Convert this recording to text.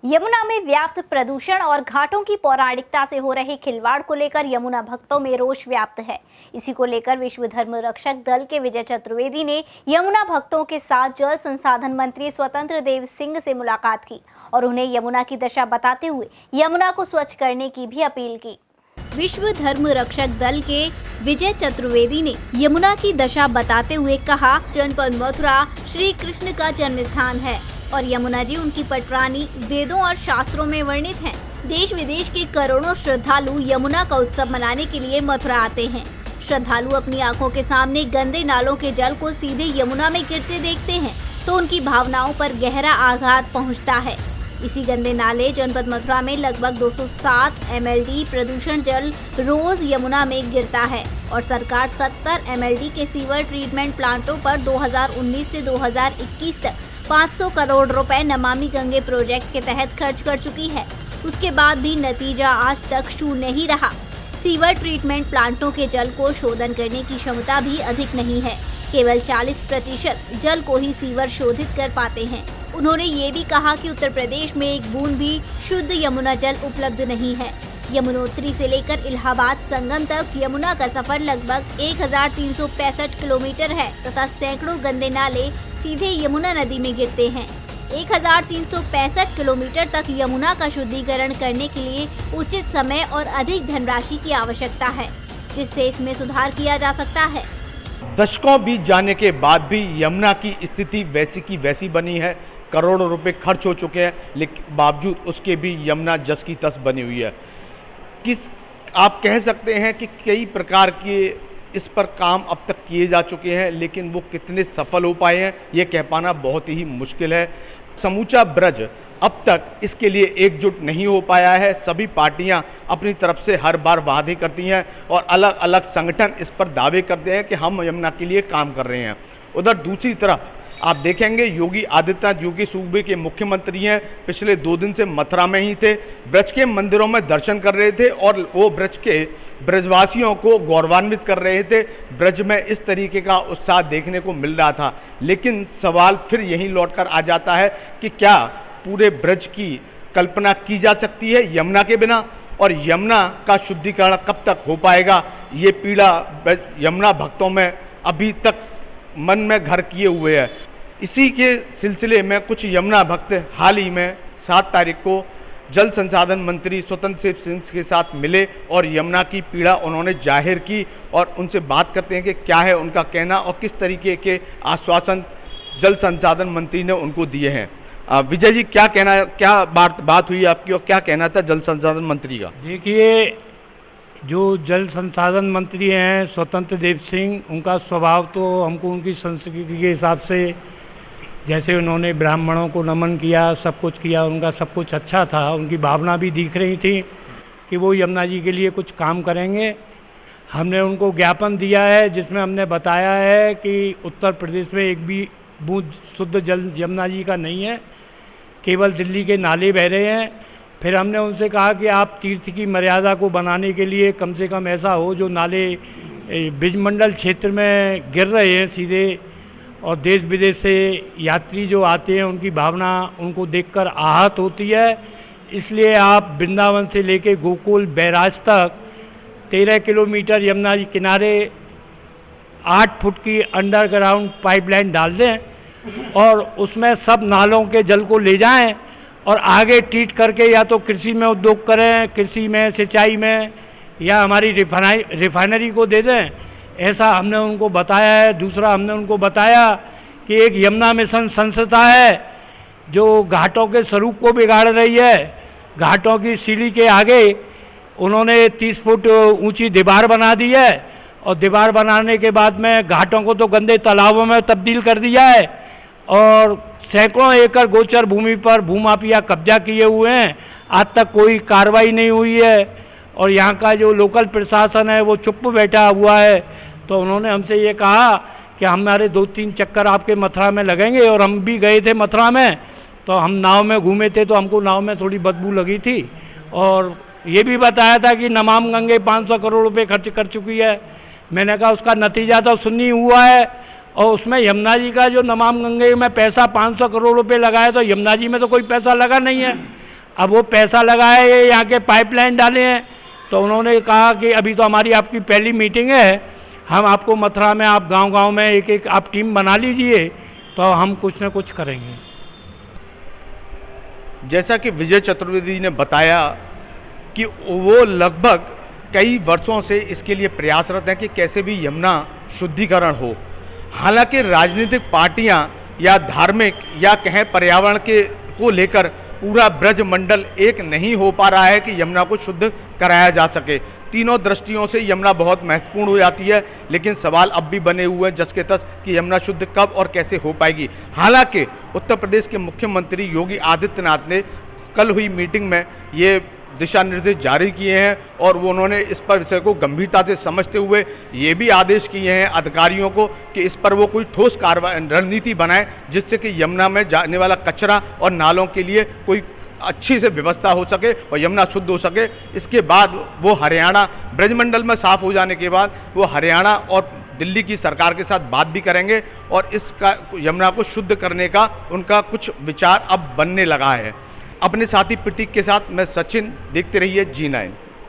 यमुना में व्याप्त प्रदूषण और घाटों की पौराणिकता से हो रहे खिलवाड़ को लेकर यमुना भक्तों में रोष व्याप्त है। इसी को लेकर विश्व धर्म रक्षक दल के विजय चतुर्वेदी ने यमुना भक्तों के साथ जल संसाधन मंत्री स्वतंत्र देव सिंह से मुलाकात की और उन्हें यमुना की दशा बताते हुए यमुना को स्वच्छ करने की भी अपील की। विश्व धर्म रक्षक दल के विजय चतुर्वेदी ने यमुना की दशा बताते हुए कहा, जनपद मथुरा श्री कृष्ण का जन्म स्थान है और यमुना जी उनकी पटरानी वेदों और शास्त्रों में वर्णित हैं। देश विदेश के करोड़ों श्रद्धालु यमुना का उत्सव मनाने के लिए मथुरा आते हैं। श्रद्धालु अपनी आंखों के सामने गंदे नालों के जल को सीधे यमुना में गिरते देखते हैं तो उनकी भावनाओं पर गहरा आघात पहुंचता है। इसी गंदे नाले जनपद मथुरा में लगभग 207 MLD प्रदूषण जल रोज यमुना में गिरता है और सरकार 70 MLD के सीवर ट्रीटमेंट प्लांटों पर 2019 से 2021 तक 500 करोड़ रुपए नमामि गंगे प्रोजेक्ट के तहत खर्च कर चुकी है। उसके बाद भी नतीजा आज तक शून्य ही रहा। सीवर ट्रीटमेंट प्लांटों के जल को शोधन करने की क्षमता भी अधिक नहीं है। केवल 40% जल को ही सीवर शोधित कर पाते हैं। उन्होंने ये भी कहा कि उत्तर प्रदेश में एक बूंद भी शुद्ध यमुना जल उपलब्ध नहीं है। यमुनोत्री से लेकर इलाहाबाद संगम तक यमुना का सफर लगभग 1365 किलोमीटर है तथा सैकड़ों गंदे नाले सीधे यमुना नदी में गिरते हैं। 1365 किलोमीटर तक यमुना का शुद्धिकरण करने के लिए उचित समय और अधिक धनराशि की आवश्यकता है, जिससे इसमें सुधार किया जा सकता है। दशकों बीत जाने के बाद भी यमुना की स्थिति वैसी की वैसी बनी है। करोड़ों रुपए खर्च हो चुके हैं, लेकिन बावजूद उसके भी यमुना जस की तस बनी हुई है। आप कह सकते हैं कि कई प्रकार के इस पर काम अब तक किए जा चुके हैं, लेकिन वो कितने सफल हो पाए हैं ये कह पाना बहुत ही मुश्किल है। समूचा ब्रज अब तक इसके लिए एकजुट नहीं हो पाया है। सभी पार्टियां अपनी तरफ से हर बार वादे करती हैं और अलग अलग संगठन इस पर दावे करते हैं कि हम यमुना के लिए काम कर रहे हैं। उधर दूसरी तरफ आप देखेंगे योगी आदित्यनाथ जो कि सूबे के मुख्यमंत्री हैं, पिछले 2 दिन से मथुरा में ही थे। ब्रज के मंदिरों में दर्शन कर रहे थे और वो ब्रज के ब्रजवासियों को गौरवान्वित कर रहे थे। ब्रज में इस तरीके का उत्साह देखने को मिल रहा था, लेकिन सवाल फिर यहीं लौटकर आ जाता है कि क्या पूरे ब्रज की कल्पना की जा सकती है यमुना के बिना, और यमुना का शुद्धिकरण कब तक हो पाएगा? ये पीड़ा यमुना भक्तों में अभी तक मन में घर किए हुए है। इसी के सिलसिले में कुछ यमुना भक्त हाल ही में 7 तारीख को जल संसाधन मंत्री स्वतंत्र देव सिंह के साथ मिले और यमुना की पीड़ा उन्होंने जाहिर की और उनसे बात करते हैं कि क्या है उनका कहना और किस तरीके के आश्वासन जल संसाधन मंत्री ने उनको दिए हैं। विजय जी, क्या कहना, क्या बात हुई आपकी और क्या कहना था जल संसाधन मंत्री का? देखिए, जो जल संसाधन मंत्री हैं स्वतंत्र देव सिंह, उनका स्वभाव तो हमको उनकी संस्कृति के हिसाब से, जैसे उन्होंने ब्राह्मणों को नमन किया, सब कुछ किया, उनका सब कुछ अच्छा था। उनकी भावना भी दिख रही थी कि वो यमुना जी के लिए कुछ काम करेंगे। हमने उनको ज्ञापन दिया है जिसमें हमने बताया है कि उत्तर प्रदेश में एक भी बूंद शुद्ध जल यमुना जी का नहीं है, केवल दिल्ली के नाले बह रहे हैं। फिर हमने उनसे कहा कि आप तीर्थ की मर्यादा को बनाने के लिए कम से कम ऐसा हो जो नाले ब्रिजमंडल क्षेत्र में गिर रहे हैं सीधे, और देश विदेश से यात्री जो आते हैं उनकी भावना उनको देखकर आहत होती है। इसलिए आप वृंदावन से लेके गोकुल बैराज तक 13 किलोमीटर यमुना जी किनारे 8 फुट की अंडरग्राउंड पाइपलाइन डाल दें और उसमें सब नालों के जल को ले जाएं और आगे ट्रीट करके या तो कृषि में उद्योग करें, कृषि में, सिंचाई में, या हमारी रिफाइनरी को दे दें। ऐसा हमने उनको बताया है। दूसरा, हमने उनको बताया कि एक यमुना मिशन संस्था है जो घाटों के स्वरूप को बिगाड़ रही है। घाटों की सीढ़ी के आगे उन्होंने 30 फुट ऊंची दीवार बना दी है और दीवार बनाने के बाद में घाटों को तो गंदे तालाबों में तब्दील कर दिया है और सैकड़ों एकड़ गोचर भूमि पर भूमाफिया कब्जा किए हुए हैं। आज तक कोई कार्रवाई नहीं हुई है और यहाँ का जो लोकल प्रशासन है वो चुप बैठा हुआ है। तो उन्होंने हमसे ये कहा कि हमारे 2-3 चक्कर आपके मथुरा में लगेंगे, और हम भी गए थे मथुरा में, तो हम नाव में घूमे थे तो हमको नाव में थोड़ी बदबू लगी थी। और ये भी बताया था कि नमामि गंगे 500 करोड़ रुपए खर्च कर चुकी है। मैंने कहा उसका नतीजा तो सुन्नी हुआ है, और उसमें यमुना जी का जो नमामि गंगे में पैसा 500 करोड़ रुपए लगाया, तो यमुना जी में तो कोई पैसा लगा नहीं है। अब वो पैसा लगाए, यहाँ के पाइपलाइन डाले हैं, तो उन्होंने कहा कि अभी तो हमारी आपकी पहली मीटिंग है, हम आपको मथुरा में आप गांव-गांव में एक एक आप टीम बना लीजिए, तो हम कुछ न कुछ करेंगे। जैसा कि विजय चतुर्वेदी ने बताया कि वो लगभग कई वर्षों से इसके लिए प्रयासरत हैं कि कैसे भी यमुना शुद्धिकरण हो। हालांकि राजनीतिक पार्टियां या धार्मिक या कहें पर्यावरण के को लेकर पूरा ब्रज मंडल एक नहीं हो पा रहा है कि यमुना को शुद्ध कराया जा सके। तीनों दृष्टियों से यमुना बहुत महत्वपूर्ण हो जाती है, लेकिन सवाल अब भी बने हुए हैं जस के तस कि यमुना शुद्ध कब और कैसे हो पाएगी। हालांकि उत्तर प्रदेश के मुख्यमंत्री योगी आदित्यनाथ ने कल हुई मीटिंग में ये दिशा निर्देश जारी किए हैं और वो उन्होंने इस पर विषय को गंभीरता से समझते हुए ये भी आदेश किए हैं अधिकारियों को कि इस पर वो कोई ठोस कार्रवाई रणनीति बनाएं, जिससे कि यमुना में जाने वाला कचरा और नालों के लिए कोई अच्छी से व्यवस्था हो सके और यमुना शुद्ध हो सके। इसके बाद वो हरियाणा ब्रजमंडल में साफ हो जाने के बाद वो हरियाणा और दिल्ली की सरकार के साथ बात भी करेंगे और इसका यमुना को शुद्ध करने का उनका कुछ विचार अब बनने लगा है। अपने साथी प्रतीक के साथ मैं सचिन, देखते रहिए G9।